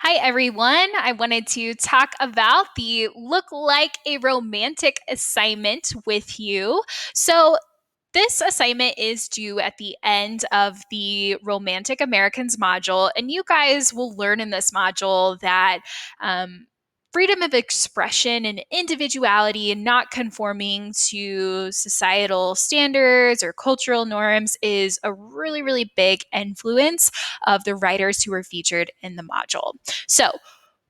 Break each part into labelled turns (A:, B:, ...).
A: Hi, everyone. I wanted to talk about the Look Like a Romantic assignment with you. So, this assignment is due at the end of the Romantic Americans module, and you guys will learn in this module that um, freedom of expression and individuality and not conforming to societal standards or cultural norms is a really, really big influence of the writers who were featured in the module. So,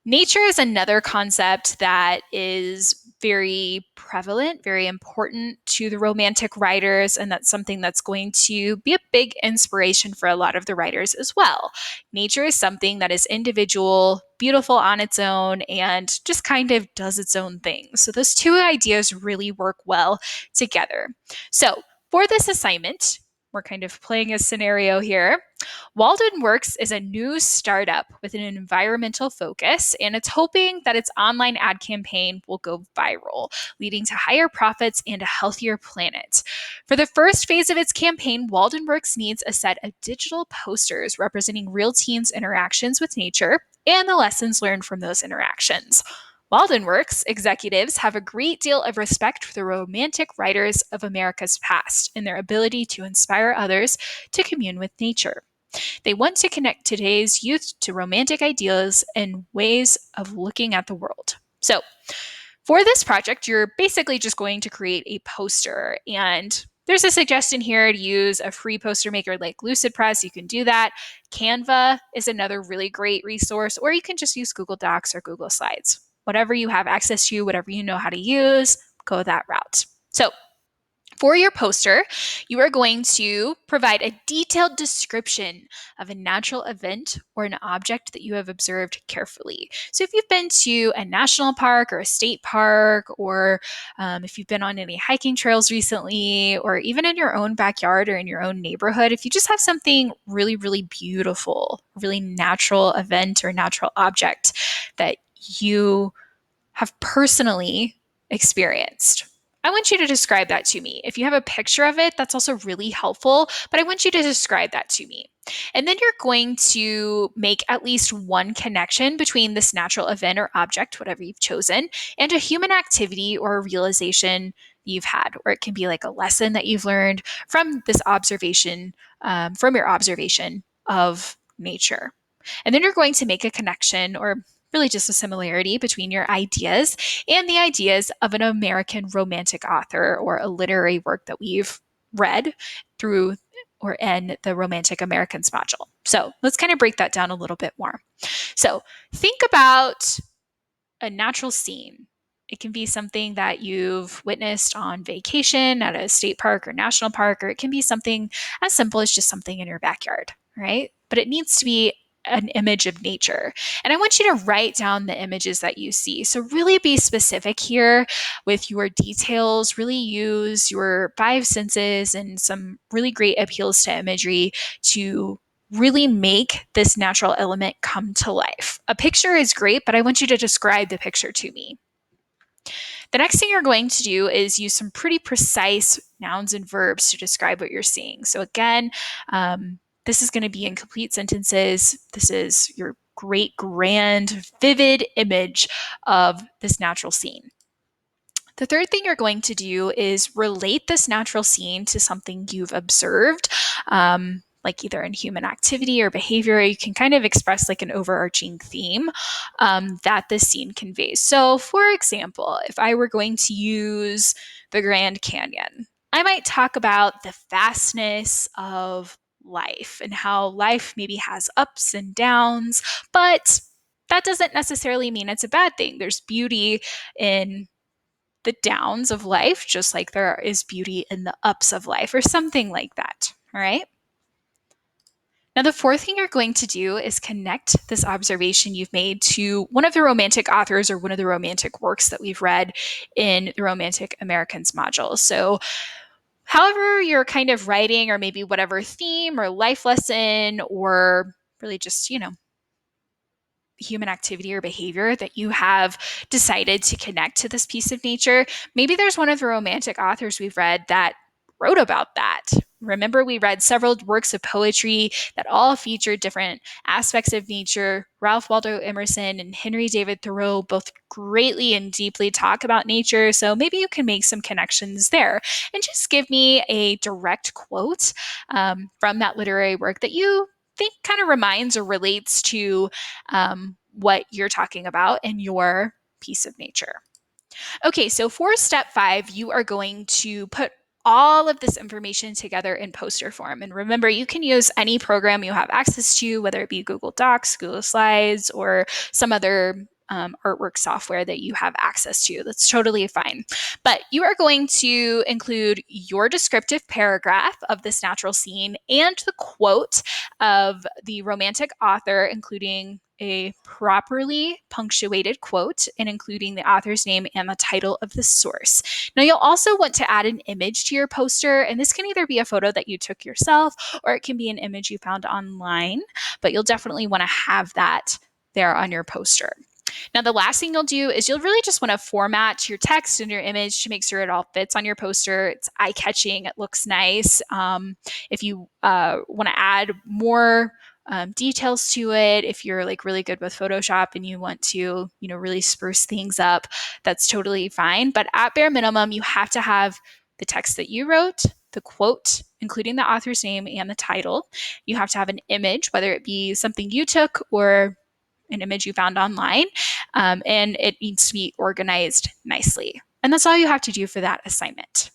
A: nature is another concept that is very prevalent, very important to the romantic writers, and that's something that's going to be a big inspiration for a lot of the writers as well. Nature is something that is individual, beautiful on its own, and just kind of does its own thing. So those two ideas really work well together. So for this assignment, we're kind of playing a scenario here. Walden Works is a new startup with an environmental focus, and it's hoping that its online ad campaign will go viral, leading to higher profits and a healthier planet. For the first phase of its campaign, Walden Works needs a set of digital posters representing real teens' interactions with nature and the lessons learned from those interactions. Walden Works executives have a great deal of respect for the romantic writers of America's past and their ability to inspire others to commune with nature. They want to connect today's youth to romantic ideas and ways of looking at the world. So, for this project, you're basically just going to create a poster. And there's a suggestion here to use a free poster maker like LucidPress. You can do that. Canva is another really great resource, or you can just use Google Docs or Google Slides. Whatever you have access to, whatever you know how to use, go that route. So, for your poster, you are going to provide a detailed description of a natural event or an object that you have observed carefully. So, if you've been to a national park or a state park, or if you've been on any hiking trails recently, or even in your own backyard or in your own neighborhood, if you just have something really, really beautiful, really natural event or natural object that you have personally experienced, I want you to describe that to me. If you have a picture of it, that's also really helpful, but I want you to describe that to me. And then you're going to make at least one connection between this natural event or object, whatever you've chosen, and a human activity or a realization you've had, or it can be like a lesson that you've learned from this observation, from your observation of nature. And then you're going to make a connection or really just a similarity between your ideas and the ideas of an American romantic author or a literary work that we've read through or in the Romantic Americans module. So let's kind of break that down a little bit more. So think about a natural scene. It can be something that you've witnessed on vacation at a state park or national park, or it can be something as simple as just something in your backyard, right? But it needs to be an image of nature. And I want you to write down the images that you see. So, really be specific here with your details. Really use your five senses and some really great appeals to imagery to really make this natural element come to life. A picture is great, but I want you to describe the picture to me. The next thing you're going to do is use some pretty precise nouns and verbs to describe what you're seeing. So, again, this is going to be in complete sentences. This is your great, grand, vivid image of this natural scene. The third thing you're going to do is relate this natural scene to something you've observed, like either in human activity or behavior. You can kind of express like an overarching theme that this scene conveys. So, for example, if I were going to use the Grand Canyon, I might talk about the vastness of life and how life maybe has ups and downs, but that doesn't necessarily mean it's a bad thing. There's beauty in the downs of life, just like there is beauty in the ups of life, or something like that. All right. Now, the fourth thing you're going to do is connect this observation you've made to one of the romantic authors or one of the romantic works that we've read in the Romantic Americans module. So, however you're kind of writing, or maybe whatever theme or life lesson, or really just, human activity or behavior that you have decided to connect to this piece of nature. Maybe there's one of the romantic authors we've read that wrote about that, Remember, we read several works of poetry that all featured different aspects of nature. Ralph Waldo Emerson and Henry David Thoreau both greatly and deeply talk about nature, so maybe you can make some connections there. And just give me a direct quote from that literary work that you think kind of reminds or relates to what you're talking about in your piece of nature. Okay, so for step 5, you are going to put all of this information together in poster form. And remember, you can use any program you have access to, whether it be Google Docs, Google Slides, or some other artwork software that you have access to. That's totally fine. But you are going to include your descriptive paragraph of this natural scene and the quote of the romantic author, including a properly punctuated quote and including the author's name and the title of the source. Now, you'll also want to add an image to your poster, and this can either be a photo that you took yourself or it can be an image you found online, but you'll definitely want to have that there on your poster. Now, the last thing you'll do is you'll really just want to format your text and your image to make sure it all fits on your poster. It's eye-catching, it looks nice. If you want to add more details to it, if you're like really good with Photoshop and you want to, really spruce things up, that's totally fine. But at bare minimum, you have to have the text that you wrote, the quote, including the author's name and the title. You have to have an image, whether it be something you took or an image you found online, and it needs to be organized nicely. And that's all you have to do for that assignment.